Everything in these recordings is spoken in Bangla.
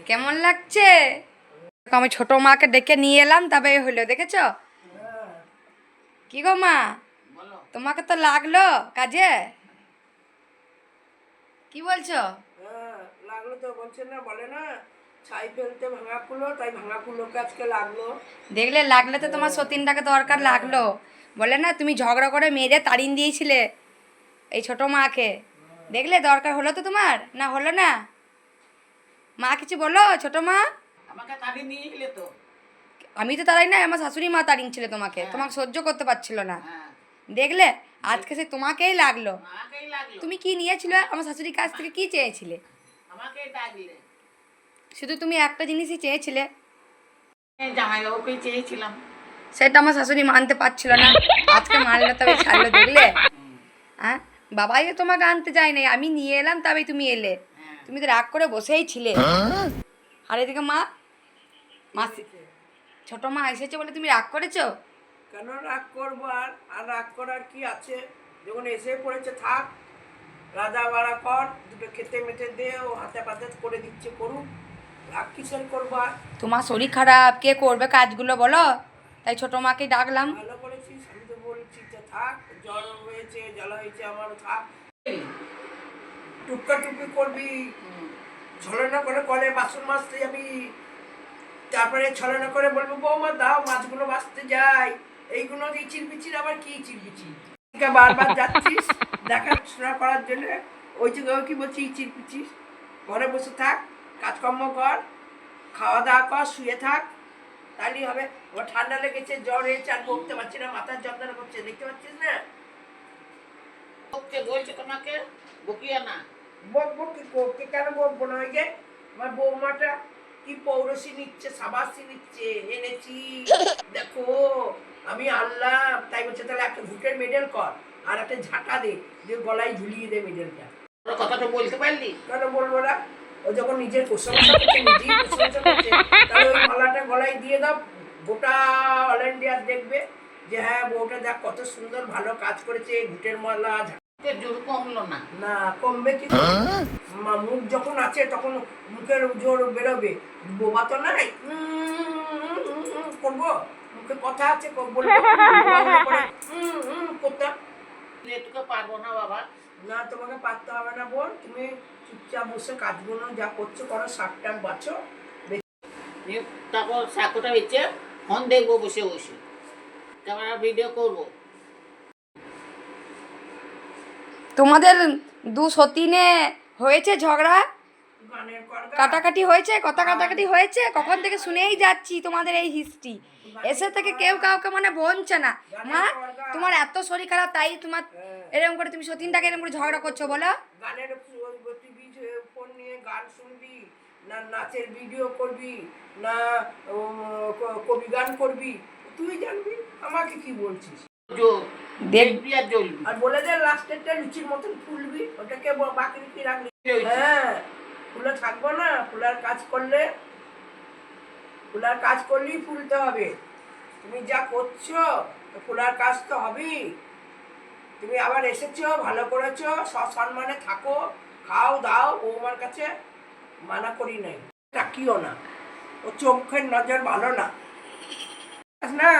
কেমন লাগছে? আমি ছোট মাকে ডেকে নিয়ে এলাম, তবে হলো, দেখেছো? কি গো মা, তোমাকে তো লাগলো কাজে, কি বলছো? লাগলো তো, বলছে না, বলে না ছাই ফেলতে ভাঙা কুলো, তাই ভাঙা কুলোকে আজকে লাগলো। দেখলে, লাগলে তো তোমার সতীনটাকে দরকার লাগলো। বলে না, তুমি ঝগড়া করে মেয়েদের তাড়িয়ে দিয়েছিলে এই ছোট মাকে। দেখলে দরকার হলো তো তোমার, না হলো না? মা কিছু বলো, ছোট মা? আমাকে তাড়িয়ে নিয়ে গেলে তো। আমি তো তারাই না, আমার শাশুড়ি মা তাড়িয়েছিল তোমাকে, হ্যাঁ। তোমাকে সহ্য করতে পারছিল না। হ্যাঁ, দেখলে আজকে সে তোমাকেই লাগলো। আমাকেই লাগলো। তুমি কি নিয়েছিলে আমার শাশুড়ির কাছ থেকে, কি চেয়েছিলে? আমাকেই ডাকলে। শুধু তুমি একটা জিনিসই চেয়েছিলে, জামাইবাবুকেই চেয়েছিলাম। সেটা আমার শাশুড়ি মানতে পারছিল না, আজকে মানলো, তবে ছাড়লো। দেখলে, হ্যাঁ, বাবাই তোমাকে আনতে যায় নাই, আমি নিয়ে এলাম, তবেই তুমি এলে। হ্যাঁ। তুমি তো রাগ করে বসেই ছিলে। আর এদিকে মা, মাসি, ছোট মা এসেছে বলে তুমি রাগ করেছো? কেন রাগ করবো? আর রাগ করার কি আছে? যখন এসে পড়েছে থাক, রাজা বাড়া কর, দুটো খেতে মেটে দে, ও হাতে পাতে করে দিচ্ছে, করুক। রাগ কিসের করবো আর? তোমার শরীর খারাপ, কে করবে কাজগুলো বলো? তাই ছোট মাকে ডাকলাম। ভালো করেছিস, আমি তো বলছি যে থাক, জ্বর হয়েছে, জ্বালা হয়েছে, আমারও থাক। টুকা টুকি করবি, ছলনা করে কলে বাসন মাজতে যাবি, তারপরে ছলনা করে বলবো বৌমা দাও মাছগুলো বাঁচতে যাই। এইগুলো ইচির বিচির, আবার কি ইচির বিচির? বারবার যাচ্ছিস দেখাশোনা করার জন্য, ওই যে কি বলছি ইচির পিচির? ঘরে বসে থাক, কাজকর্ম কর, খাওয়া দাওয়া কর, শুয়ে থাক, তাহলেই হবে। ও ঠান্ডা লেগেছে, জ্বর হয়েছে, আর বকতে পারছি না, মাথার যন্ত্রণা করছে, দেখতে পাচ্ছিস না? বলছে তোমাকে বকিয়া না। বকবো কি, কেন বকবো না? ওই যে আমার বৌমাটা কি পৌরসী নিচ্ছে, সাবাসী নিচ্ছে, এনেছি দেখো, আমি আনলাম, তাই বলছে তাহলে একটা ভুটের মেডেল কর, আর একটা ঝাঁটা দে, দিয়ে গলায় ঝুলিয়ে দে মেডেলটা। ওর কথাটা বলতে পারলি? কেন বলবো না? ও যখন নিজের প্রশংসা করছে, নিজেই প্রশংসা করছে, তাহলে ওই মালাটা গলায় দিয়ে দাও, গোটা অল ইন্ডিয়া দেখবে যে হ্যাঁ বউটা দেখ কত সুন্দর ভালো কাজ করেছে, ভুটের মালা। জোর কমলো না। না কমবে কি? মুখ যখন আছে তখন মুখের জোর বেরোবে, বোবা তো নাই। করবো, মুখে কথা আছে, বলবো করতাম তোকে পারবো না বাবা। না। তোমাকে পারতে হবে না বোন, তুমি চুপচাপ বসে কাজগুলো যা করছো করো, শাকটাক বাছো। তারপর সাঁকোটা বেঁচে ফোন দেখবো বসে বসে, ক্যামেরা ভিডিও করবো। তোমাদের দু সতীনে হয়েছে ঝগড়া, গানের কর্গা কাটাকাটি হয়েছে, কথা কাটাকাটি হয়েছে, কখন থেকে শুনেই যাচ্ছি তোমাদের এই হিস্ট্রি। এসে থেকে কেউ কাউকে মানে বলছে না। মা, তোমার এত শরীর খারাপ, তাই তোমার এরকম করে তুমি সতীনটাকে এরকম করে ঝগড়া করছো বলো? গানের টিভি ফোন নিয়ে গান শুনবি, না নাচের ভিডিও করবি, না কবি গান করবি, তুই জানবি, আমাকে কি বলছিস? দেখবি আর জ্বলবি। আর বলে দে লাস্টেরটা লুচির মতন ফুলবি, ওটাকে বাকি কি রাখবি? হ্যাঁ, ফুলে থাকবো না, ফুলার কাজ করলে, ফুলার কাজ করলেই ফুলতে হবে। তুমি যা করছো ফুলার কাজ তো হবেই। তুমি আবার এসেছো, ভালো করেছো, সসম্মানে থাকো, খাও দাও, বৌমার কাছে মানা করি নাই, তাকিও না, ও চোখের নজর ভালো না, না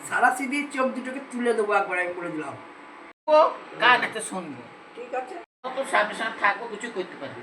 সারা সিধি চোখ দুটোকে তুলে দেবো একবার, আমি বলে দিলাম। ও গান একটা শুনবো, ঠিক আছে? তোর সামনে সামনে থাকবো, কিছু করতে পারবি।